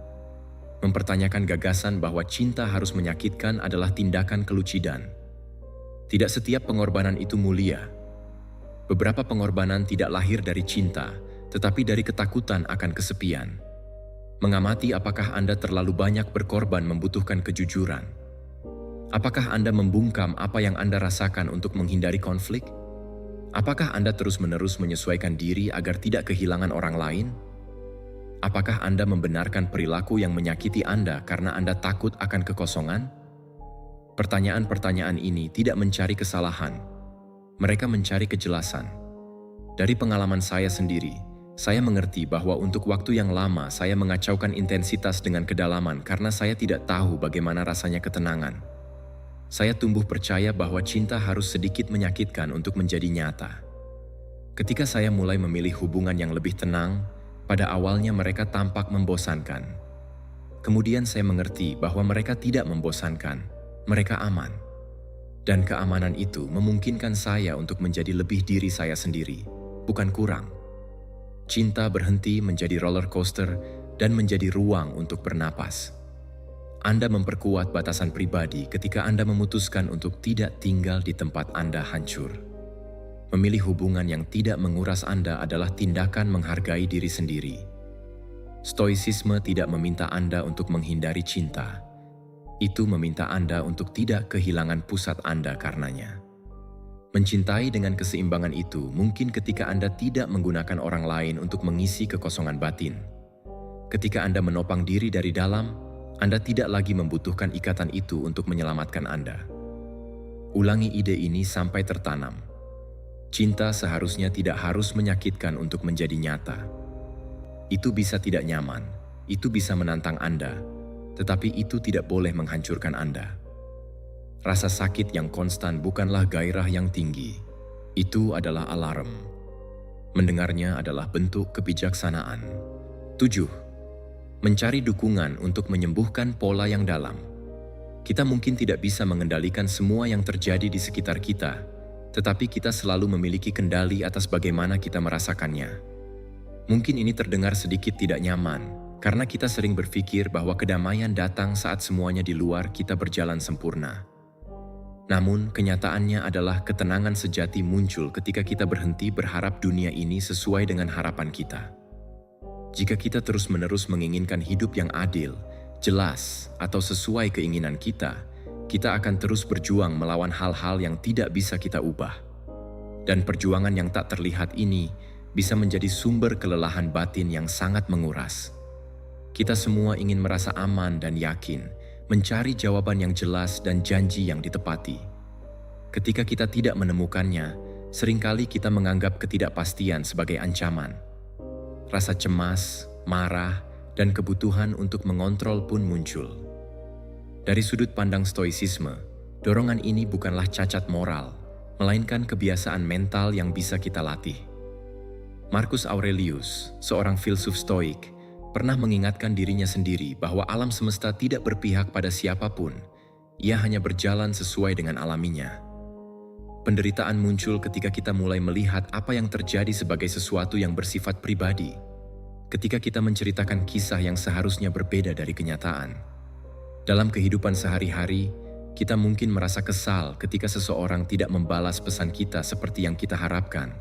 A: Mempertanyakan gagasan bahwa cinta harus menyakitkan adalah tindakan kelucidan. Tidak setiap pengorbanan itu mulia. Beberapa pengorbanan tidak lahir dari cinta, tetapi dari ketakutan akan kesepian. Mengamati apakah Anda terlalu banyak berkorban membutuhkan kejujuran. Apakah Anda membungkam apa yang Anda rasakan untuk menghindari konflik? Apakah Anda terus-menerus menyesuaikan diri agar tidak kehilangan orang lain? Apakah Anda membenarkan perilaku yang menyakiti Anda karena Anda takut akan kekosongan? Pertanyaan-pertanyaan ini tidak mencari kesalahan. Mereka mencari kejelasan. Dari pengalaman saya sendiri, saya mengerti bahwa untuk waktu yang lama saya mengacaukan intensitas dengan kedalaman karena saya tidak tahu bagaimana rasanya ketenangan. Saya tumbuh percaya bahwa cinta harus sedikit menyakitkan untuk menjadi nyata. Ketika saya mulai memilih hubungan yang lebih tenang, pada awalnya mereka tampak membosankan. Kemudian saya mengerti bahwa mereka tidak membosankan, mereka aman. Dan keamanan itu memungkinkan saya untuk menjadi lebih diri saya sendiri, bukan kurang. Cinta berhenti menjadi roller coaster dan menjadi ruang untuk bernapas. Anda memperkuat batasan pribadi ketika Anda memutuskan untuk tidak tinggal di tempat Anda hancur. Memilih hubungan yang tidak menguras Anda adalah tindakan menghargai diri sendiri. Stoicisme tidak meminta Anda untuk menghindari cinta. Itu meminta Anda untuk tidak kehilangan pusat Anda karenanya. Mencintai dengan keseimbangan itu mungkin ketika Anda tidak menggunakan orang lain untuk mengisi kekosongan batin. Ketika Anda menopang diri dari dalam, Anda tidak lagi membutuhkan ikatan itu untuk menyelamatkan Anda. Ulangi ide ini sampai tertanam. Cinta seharusnya tidak harus menyakitkan untuk menjadi nyata. Itu bisa tidak nyaman, itu bisa menantang Anda, tetapi itu tidak boleh menghancurkan Anda. Rasa sakit yang konstan bukanlah gairah yang tinggi. Itu adalah alarm. Mendengarnya adalah bentuk kebijaksanaan. 7. Mencari dukungan untuk menyembuhkan pola yang dalam. Kita mungkin tidak bisa mengendalikan semua yang terjadi di sekitar kita, tetapi kita selalu memiliki kendali atas bagaimana kita merasakannya. Mungkin ini terdengar sedikit tidak nyaman, karena kita sering berpikir bahwa kedamaian datang saat semuanya di luar kita berjalan sempurna. Namun, kenyataannya adalah ketenangan sejati muncul ketika kita berhenti berharap dunia ini sesuai dengan harapan kita. Jika kita terus-menerus menginginkan hidup yang adil, jelas, atau sesuai keinginan kita akan terus berjuang melawan hal-hal yang tidak bisa kita ubah. Dan perjuangan yang tak terlihat ini bisa menjadi sumber kelelahan batin yang sangat menguras. Kita semua ingin merasa aman dan yakin, mencari jawaban yang jelas dan janji yang ditepati. Ketika kita tidak menemukannya, seringkali kita menganggap ketidakpastian sebagai ancaman. Rasa cemas, marah, dan kebutuhan untuk mengontrol pun muncul. Dari sudut pandang stoicisme, dorongan ini bukanlah cacat moral, melainkan kebiasaan mental yang bisa kita latih. Marcus Aurelius, seorang filsuf stoik, pernah mengingatkan dirinya sendiri bahwa alam semesta tidak berpihak pada siapapun, ia hanya berjalan sesuai dengan alaminya. Penderitaan muncul ketika kita mulai melihat apa yang terjadi sebagai sesuatu yang bersifat pribadi, ketika kita menceritakan kisah yang seharusnya berbeda dari kenyataan. Dalam kehidupan sehari-hari, kita mungkin merasa kesal ketika seseorang tidak membalas pesan kita seperti yang kita harapkan,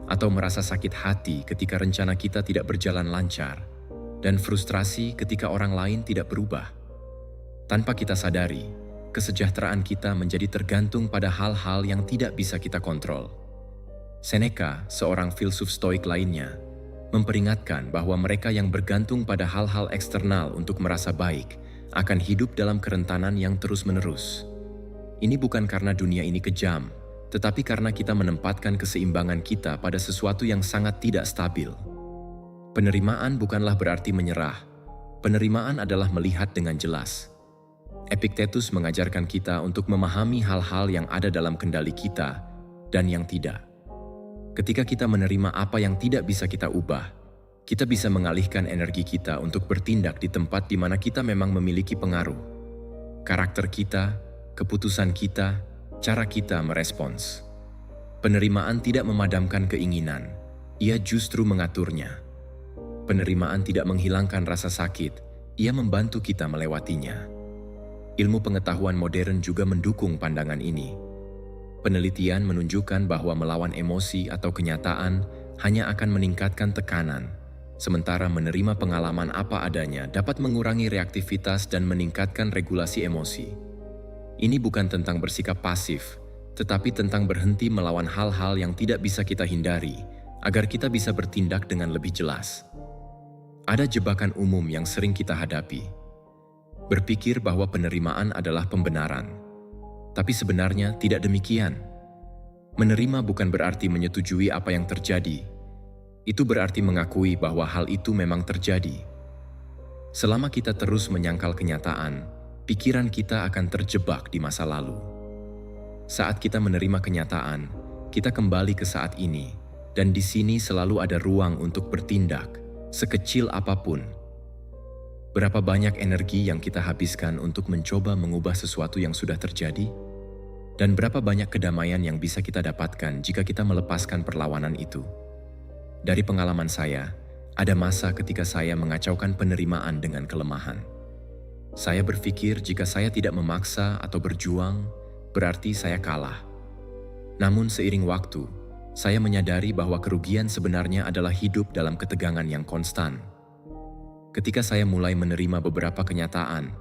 A: atau merasa sakit hati ketika rencana kita tidak berjalan lancar, dan frustrasi ketika orang lain tidak berubah. Tanpa kita sadari, kesejahteraan kita menjadi tergantung pada hal-hal yang tidak bisa kita kontrol. Seneca, seorang filsuf stoik lainnya, memperingatkan bahwa mereka yang bergantung pada hal-hal eksternal untuk merasa baik akan hidup dalam kerentanan yang terus-menerus. Ini bukan karena dunia ini kejam, tetapi karena kita menempatkan keseimbangan kita pada sesuatu yang sangat tidak stabil. Penerimaan bukanlah berarti menyerah. Penerimaan adalah melihat dengan jelas. Epictetus mengajarkan kita untuk memahami hal-hal yang ada dalam kendali kita dan yang tidak. Ketika kita menerima apa yang tidak bisa kita ubah, kita bisa mengalihkan energi kita untuk bertindak di tempat di mana kita memang memiliki pengaruh. Karakter kita, keputusan kita, cara kita merespons. Penerimaan tidak memadamkan keinginan, ia justru mengaturnya. Penerimaan tidak menghilangkan rasa sakit, ia membantu kita melewatinya. Ilmu pengetahuan modern juga mendukung pandangan ini. Penelitian menunjukkan bahwa melawan emosi atau kenyataan hanya akan meningkatkan tekanan, sementara menerima pengalaman apa adanya dapat mengurangi reaktivitas dan meningkatkan regulasi emosi. Ini bukan tentang bersikap pasif, tetapi tentang berhenti melawan hal-hal yang tidak bisa kita hindari, agar kita bisa bertindak dengan lebih jelas. Ada jebakan umum yang sering kita hadapi. Berpikir bahwa penerimaan adalah pembenaran. Tapi sebenarnya tidak demikian. Menerima bukan berarti menyetujui apa yang terjadi. Itu berarti mengakui bahwa hal itu memang terjadi. Selama kita terus menyangkal kenyataan, pikiran kita akan terjebak di masa lalu. Saat kita menerima kenyataan, kita kembali ke saat ini, dan di sini selalu ada ruang untuk bertindak, sekecil apapun. Berapa banyak energi yang kita habiskan untuk mencoba mengubah sesuatu yang sudah terjadi? Dan berapa banyak kedamaian yang bisa kita dapatkan jika kita melepaskan perlawanan itu? Dari pengalaman saya, ada masa ketika saya mengacaukan penerimaan dengan kelemahan. Saya berpikir jika saya tidak memaksa atau berjuang, berarti saya kalah. Namun seiring waktu, saya menyadari bahwa kerugian sebenarnya adalah hidup dalam ketegangan yang konstan. Ketika saya mulai menerima beberapa kenyataan,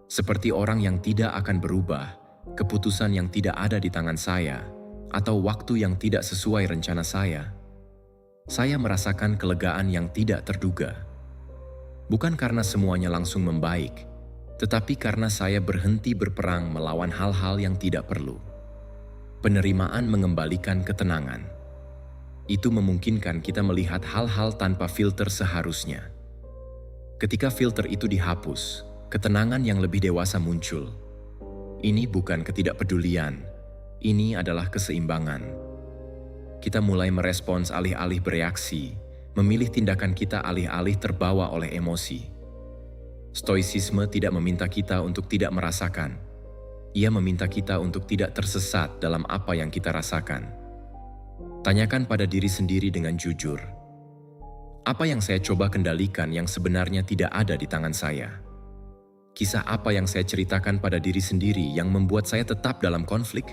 A: seperti orang yang tidak akan berubah, keputusan yang tidak ada di tangan saya, atau waktu yang tidak sesuai rencana saya. Saya merasakan kelegaan yang tidak terduga. Bukan karena semuanya langsung membaik, tetapi karena saya berhenti berperang melawan hal-hal yang tidak perlu. Penerimaan mengembalikan ketenangan. Itu memungkinkan kita melihat hal-hal tanpa filter seharusnya. Ketika filter itu dihapus, ketenangan yang lebih dewasa muncul. Ini bukan ketidakpedulian, ini adalah keseimbangan. Kita mulai merespons alih-alih bereaksi, memilih tindakan kita alih-alih terbawa oleh emosi. Stoicisme tidak meminta kita untuk tidak merasakan. Ia meminta kita untuk tidak tersesat dalam apa yang kita rasakan. Tanyakan pada diri sendiri dengan jujur. Apa yang saya coba kendalikan yang sebenarnya tidak ada di tangan saya? Kisah apa yang saya ceritakan pada diri sendiri yang membuat saya tetap dalam konflik?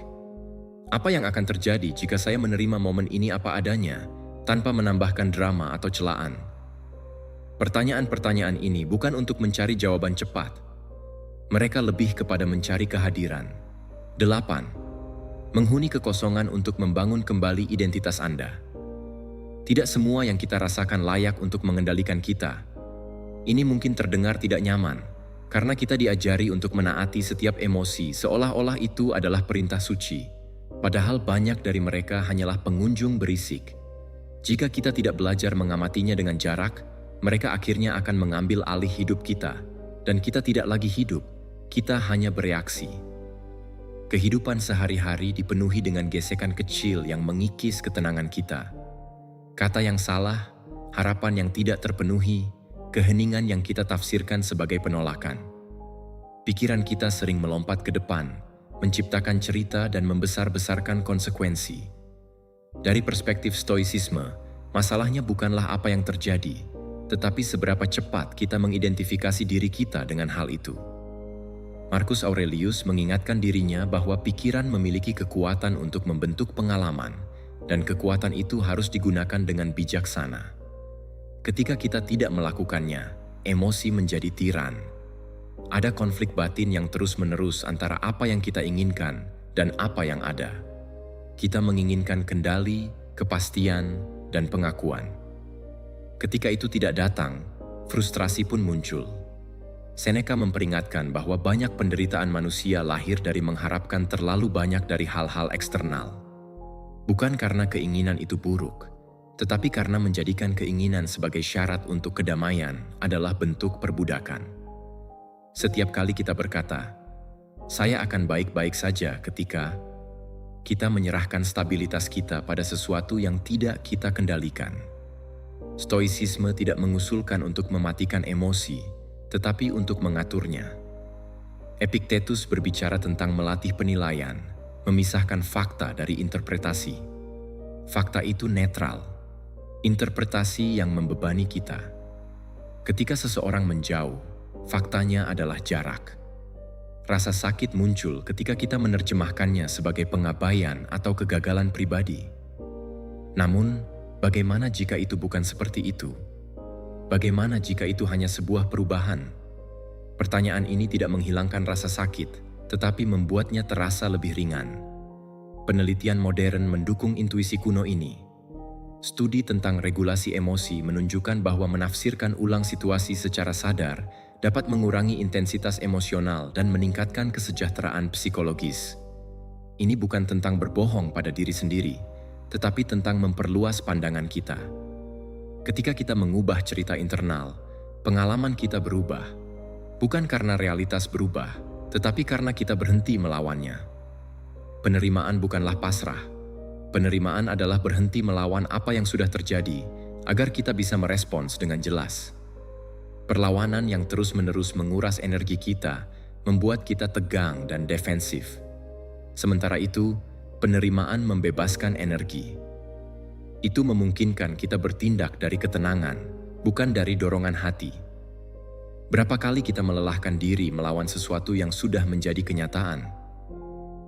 A: Apa yang akan terjadi jika saya menerima momen ini apa adanya, tanpa menambahkan drama atau celaan? Pertanyaan-pertanyaan ini bukan untuk mencari jawaban cepat. Mereka lebih kepada mencari kehadiran. 8. Menghuni kekosongan untuk membangun kembali identitas Anda. Tidak semua yang kita rasakan layak untuk mengendalikan kita. Ini mungkin terdengar tidak nyaman, karena kita diajari untuk menaati setiap emosi seolah-olah itu adalah perintah suci. Padahal banyak dari mereka hanyalah pengunjung berisik. Jika kita tidak belajar mengamatinya dengan jarak, mereka akhirnya akan mengambil alih hidup kita, dan kita tidak lagi hidup, kita hanya bereaksi. Kehidupan sehari-hari dipenuhi dengan gesekan kecil yang mengikis ketenangan kita. Kata yang salah, harapan yang tidak terpenuhi, keheningan yang kita tafsirkan sebagai penolakan. Pikiran kita sering melompat ke depan, menciptakan cerita dan membesar-besarkan konsekuensi. Dari perspektif stoicisme, masalahnya bukanlah apa yang terjadi, tetapi seberapa cepat kita mengidentifikasi diri kita dengan hal itu. Marcus Aurelius mengingatkan dirinya bahwa pikiran memiliki kekuatan untuk membentuk pengalaman, dan kekuatan itu harus digunakan dengan bijaksana. Ketika kita tidak melakukannya, emosi menjadi tiran. Ada konflik batin yang terus-menerus antara apa yang kita inginkan dan apa yang ada. Kita menginginkan kendali, kepastian, dan pengakuan. Ketika itu tidak datang, frustrasi pun muncul. Seneca memperingatkan bahwa banyak penderitaan manusia lahir dari mengharapkan terlalu banyak dari hal-hal eksternal. Bukan karena keinginan itu buruk, tetapi karena menjadikan keinginan sebagai syarat untuk kedamaian adalah bentuk perbudakan. Setiap kali kita berkata, "Saya akan baik-baik saja," ketika kita menyerahkan stabilitas kita pada sesuatu yang tidak kita kendalikan. Stoicisme tidak mengusulkan untuk mematikan emosi, tetapi untuk mengaturnya. Epictetus berbicara tentang melatih penilaian, memisahkan fakta dari interpretasi. Fakta itu netral, interpretasi yang membebani kita. Ketika seseorang menjauh, faktanya adalah jarak. Rasa sakit muncul ketika kita menerjemahkannya sebagai pengabaian atau kegagalan pribadi. Namun, bagaimana jika itu bukan seperti itu? Bagaimana jika itu hanya sebuah perubahan? Pertanyaan ini tidak menghilangkan rasa sakit, tetapi membuatnya terasa lebih ringan. Penelitian modern mendukung intuisi kuno ini. Studi tentang regulasi emosi menunjukkan bahwa menafsirkan ulang situasi secara sadar dapat mengurangi intensitas emosional dan meningkatkan kesejahteraan psikologis. Ini bukan tentang berbohong pada diri sendiri, tetapi tentang memperluas pandangan kita. Ketika kita mengubah cerita internal, pengalaman kita berubah. Bukan karena realitas berubah, tetapi karena kita berhenti melawannya. Penerimaan bukanlah pasrah. Penerimaan adalah berhenti melawan apa yang sudah terjadi, agar kita bisa merespons dengan jelas. Perlawanan yang terus-menerus menguras energi kita, membuat kita tegang dan defensif. Sementara itu, penerimaan membebaskan energi. Itu memungkinkan kita bertindak dari ketenangan, bukan dari dorongan hati. Berapa kali kita melelahkan diri melawan sesuatu yang sudah menjadi kenyataan?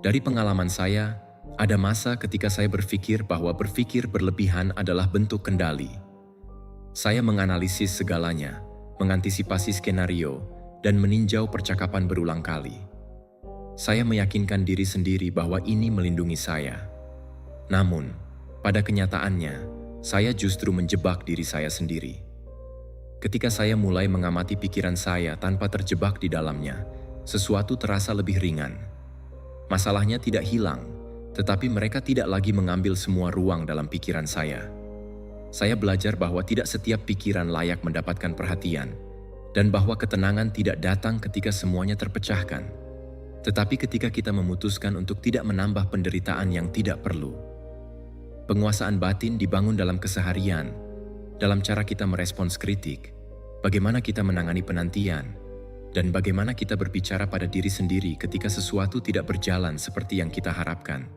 A: Dari pengalaman saya, ada masa ketika saya berpikir bahwa berpikir berlebihan adalah bentuk kendali. Saya menganalisis segalanya, mengantisipasi skenario, dan meninjau percakapan berulang kali. Saya meyakinkan diri sendiri bahwa ini melindungi saya. Namun, pada kenyataannya, saya justru menjebak diri saya sendiri. Ketika saya mulai mengamati pikiran saya tanpa terjebak di dalamnya, sesuatu terasa lebih ringan. Masalahnya tidak hilang, tetapi mereka tidak lagi mengambil semua ruang dalam pikiran saya. Saya belajar bahwa tidak setiap pikiran layak mendapatkan perhatian, dan bahwa ketenangan tidak datang ketika semuanya terpecahkan, tetapi ketika kita memutuskan untuk tidak menambah penderitaan yang tidak perlu. Penguasaan batin dibangun dalam keseharian, dalam cara kita merespons kritik, bagaimana kita menangani penantian, dan bagaimana kita berbicara pada diri sendiri ketika sesuatu tidak berjalan seperti yang kita harapkan.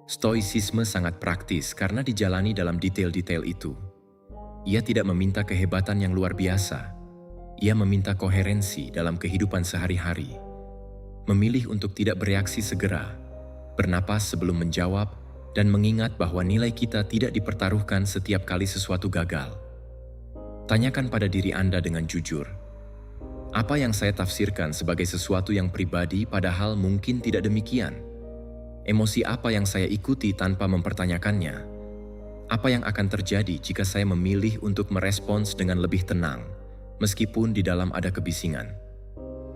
A: Stoicisme sangat praktis karena dijalani dalam detail-detail itu. Ia tidak meminta kehebatan yang luar biasa. Ia meminta koherensi dalam kehidupan sehari-hari. Memilih untuk tidak bereaksi segera, bernapas sebelum menjawab, dan mengingat bahwa nilai kita tidak dipertaruhkan setiap kali sesuatu gagal. Tanyakan pada diri Anda dengan jujur, apa yang saya tafsirkan sebagai sesuatu yang pribadi padahal mungkin tidak demikian? Emosi apa yang saya ikuti tanpa mempertanyakannya? Apa yang akan terjadi jika saya memilih untuk merespons dengan lebih tenang, meskipun di dalam ada kebisingan?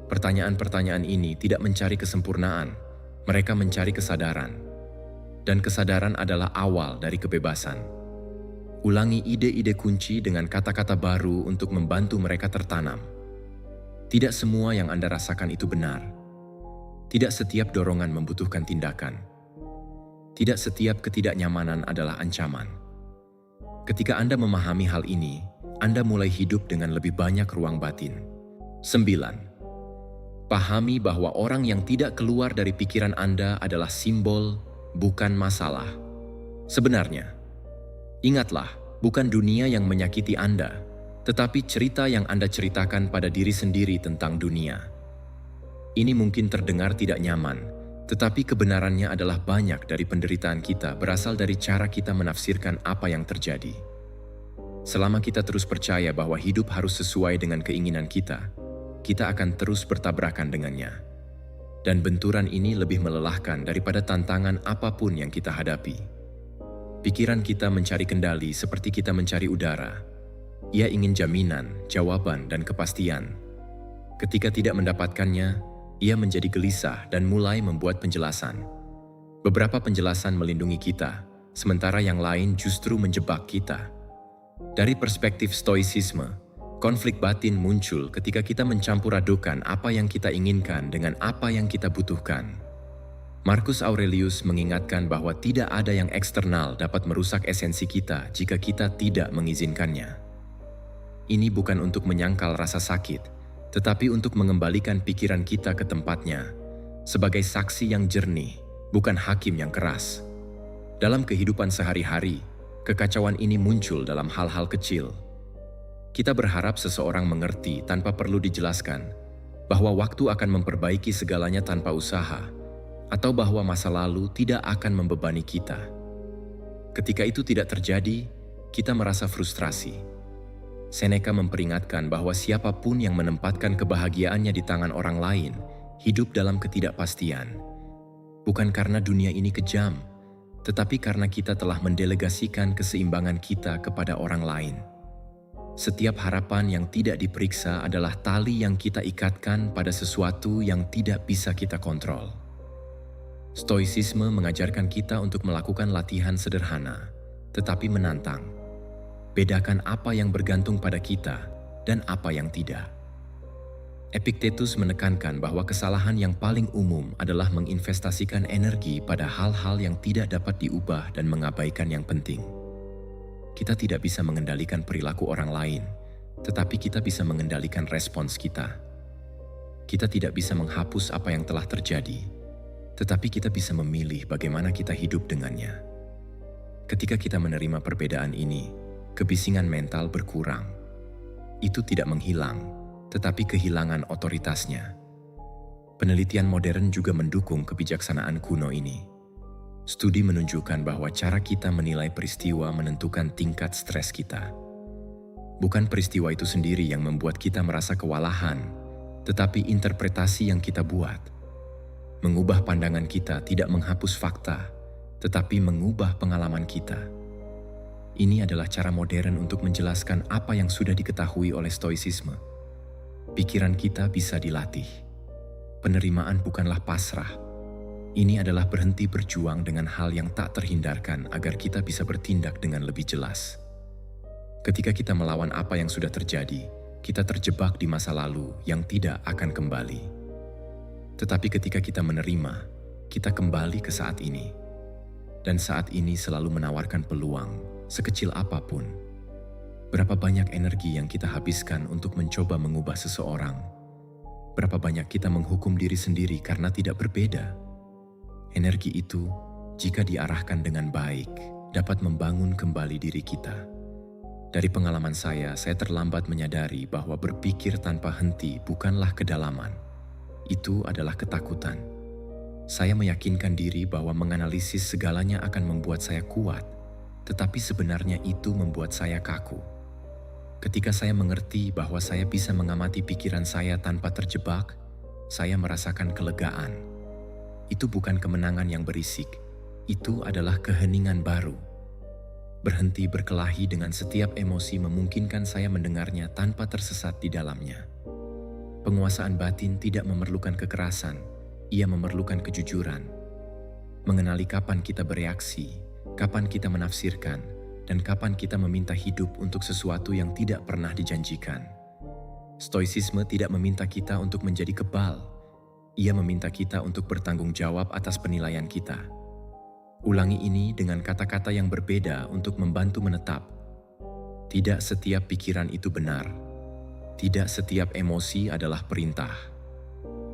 A: Pertanyaan-pertanyaan ini tidak mencari kesempurnaan, mereka mencari kesadaran. Dan kesadaran adalah awal dari kebebasan. Ulangi ide-ide kunci dengan kata-kata baru untuk membantu mereka tertanam. Tidak semua yang Anda rasakan itu benar. Tidak setiap dorongan membutuhkan tindakan. Tidak setiap ketidaknyamanan adalah ancaman. Ketika Anda memahami hal ini, Anda mulai hidup dengan lebih banyak ruang batin. 9. Pahami bahwa orang yang tidak keluar dari pikiran Anda adalah simbol, bukan masalah. Sebenarnya, ingatlah, bukan dunia yang menyakiti Anda, tetapi cerita yang Anda ceritakan pada diri sendiri tentang dunia. Ini mungkin terdengar tidak nyaman, tetapi kebenarannya adalah banyak dari penderitaan kita berasal dari cara kita menafsirkan apa yang terjadi. Selama kita terus percaya bahwa hidup harus sesuai dengan keinginan kita akan terus bertabrakan dengannya. Dan benturan ini lebih melelahkan daripada tantangan apapun yang kita hadapi. Pikiran kita mencari kendali seperti kita mencari udara. Ia ingin jaminan, jawaban, dan kepastian. Ketika tidak mendapatkannya, ia menjadi gelisah dan mulai membuat penjelasan. Beberapa penjelasan melindungi kita, sementara yang lain justru menjebak kita. Dari perspektif stoicisme, konflik batin muncul ketika kita mencampur adukan apa yang kita inginkan dengan apa yang kita butuhkan. Marcus Aurelius mengingatkan bahwa tidak ada yang eksternal dapat merusak esensi kita jika kita tidak mengizinkannya. Ini bukan untuk menyangkal rasa sakit, tetapi untuk mengembalikan pikiran kita ke tempatnya, sebagai saksi yang jernih, bukan hakim yang keras. Dalam kehidupan sehari-hari, kekacauan ini muncul dalam hal-hal kecil. Kita berharap seseorang mengerti tanpa perlu dijelaskan, bahwa waktu akan memperbaiki segalanya tanpa usaha, atau bahwa masa lalu tidak akan membebani kita. Ketika itu tidak terjadi, kita merasa frustrasi. Seneca memperingatkan bahwa siapapun yang menempatkan kebahagiaannya di tangan orang lain, hidup dalam ketidakpastian. Bukan karena dunia ini kejam, tetapi karena kita telah mendelegasikan keseimbangan kita kepada orang lain. Setiap harapan yang tidak diperiksa adalah tali yang kita ikatkan pada sesuatu yang tidak bisa kita kontrol. Stoicisme mengajarkan kita untuk melakukan latihan sederhana, tetapi menantang. Bedakan apa yang bergantung pada kita dan apa yang tidak. Epictetus menekankan bahwa kesalahan yang paling umum adalah menginvestasikan energi pada hal-hal yang tidak dapat diubah dan mengabaikan yang penting. Kita tidak bisa mengendalikan perilaku orang lain, tetapi kita bisa mengendalikan respons kita. Kita tidak bisa menghapus apa yang telah terjadi, tetapi kita bisa memilih bagaimana kita hidup dengannya. Ketika kita menerima perbedaan ini, kebisingan mental berkurang. Itu tidak menghilang, tetapi kehilangan otoritasnya. Penelitian modern juga mendukung kebijaksanaan kuno ini. Studi menunjukkan bahwa cara kita menilai peristiwa menentukan tingkat stres kita. Bukan peristiwa itu sendiri yang membuat kita merasa kewalahan, tetapi interpretasi yang kita buat. Mengubah pandangan kita tidak menghapus fakta, tetapi mengubah pengalaman kita. Ini adalah cara modern untuk menjelaskan apa yang sudah diketahui oleh Stoicisme. Pikiran kita bisa dilatih. Penerimaan bukanlah pasrah. Ini adalah berhenti berjuang dengan hal yang tak terhindarkan agar kita bisa bertindak dengan lebih jelas. Ketika kita melawan apa yang sudah terjadi, kita terjebak di masa lalu yang tidak akan kembali. Tetapi ketika kita menerima, kita kembali ke saat ini. Dan saat ini selalu menawarkan peluang, sekecil apapun. Berapa banyak energi yang kita habiskan untuk mencoba mengubah seseorang? Berapa banyak kita menghukum diri sendiri karena tidak berbeda? Energi itu, jika diarahkan dengan baik, dapat membangun kembali diri kita. Dari pengalaman saya terlambat menyadari bahwa berpikir tanpa henti bukanlah kedalaman. Itu adalah ketakutan. Saya meyakinkan diri bahwa menganalisis segalanya akan membuat saya kuat, tetapi sebenarnya itu membuat saya kaku. Ketika saya mengerti bahwa saya bisa mengamati pikiran saya tanpa terjebak, saya merasakan kelegaan. Itu bukan kemenangan yang berisik, itu adalah keheningan baru. Berhenti berkelahi dengan setiap emosi memungkinkan saya mendengarnya tanpa tersesat di dalamnya. Penguasaan batin tidak memerlukan kekerasan, ia memerlukan kejujuran. Mengenali kapan kita bereaksi, kapan kita menafsirkan, dan kapan kita meminta hidup untuk sesuatu yang tidak pernah dijanjikan. Stoicisme tidak meminta kita untuk menjadi kebal, ia meminta kita untuk bertanggung jawab atas penilaian kita. Ulangi ini dengan kata-kata yang berbeda untuk membantu menetap. Tidak setiap pikiran itu benar. Tidak setiap emosi adalah perintah.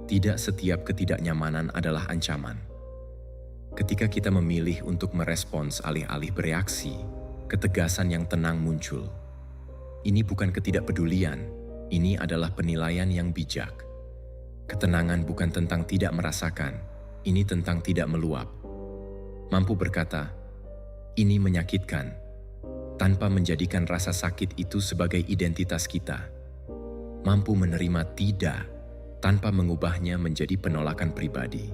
A: Tidak setiap ketidaknyamanan adalah ancaman. Ketika kita memilih untuk merespons alih-alih bereaksi, ketegasan yang tenang muncul. Ini bukan ketidakpedulian, ini adalah penilaian yang bijak. Ketenangan bukan tentang tidak merasakan, ini tentang tidak meluap. Mampu berkata, "Ini menyakitkan," tanpa menjadikan rasa sakit itu sebagai identitas kita. Mampu menerima tidak, tanpa mengubahnya menjadi penolakan pribadi.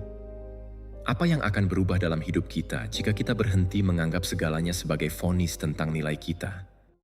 A: Apa yang akan berubah dalam hidup kita jika kita berhenti menganggap segalanya sebagai vonis tentang nilai kita?